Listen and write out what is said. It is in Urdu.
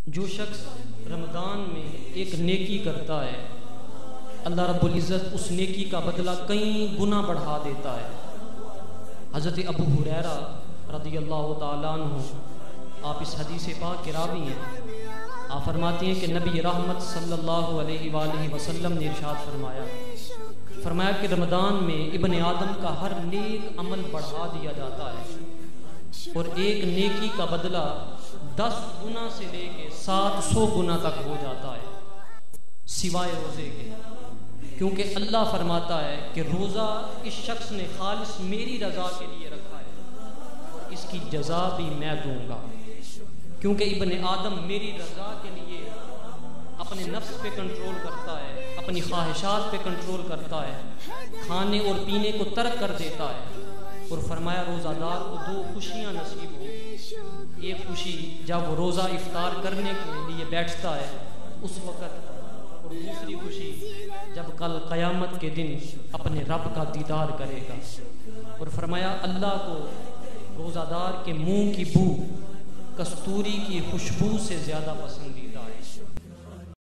جو شخص رمضان میں ایک نیکی کرتا ہے اللہ رب العزت اس نیکی کا بدلہ کئی گنا بڑھا دیتا ہے۔ حضرت ابو ہریرہ رضی اللہ تعالیٰ عنہ آپ اس حدیث پاک کے راوی ہیں۔ آپ فرماتے ہیں کہ نبی رحمت صلی اللہ علیہ وآلہ وسلم نے ارشاد فرمایا کہ رمضان میں ابن آدم کا ہر نیک عمل بڑھا دیا جاتا ہے اور ایک نیکی کا بدلہ 10 گنا سے لے کے 700 گنا تک ہو جاتا ہے سوائے روزے کے، کیونکہ اللہ فرماتا ہے کہ روزہ اس شخص نے خالص میری رضا کے لیے رکھا ہے اور اس کی جزا بھی میں دوں گا، کیونکہ ابن آدم میری رضا کے لیے اپنے نفس پہ کنٹرول کرتا ہے، اپنی خواہشات پہ کنٹرول کرتا ہے، کھانے اور پینے کو ترک کر دیتا ہے۔ اور فرمایا روزہ دار کو 2 خوشیاں نصیب ہوں، ایک خوشی جب وہ روزہ افطار کرنے کے لیے بیٹھتا ہے اس وقت، اور دوسری خوشی جب کل قیامت کے دن اپنے رب کا دیدار کرے گا۔ اور فرمایا اللہ کو روزہ دار کے منہ کی بو کستوری کی خوشبو سے زیادہ پسندیدہ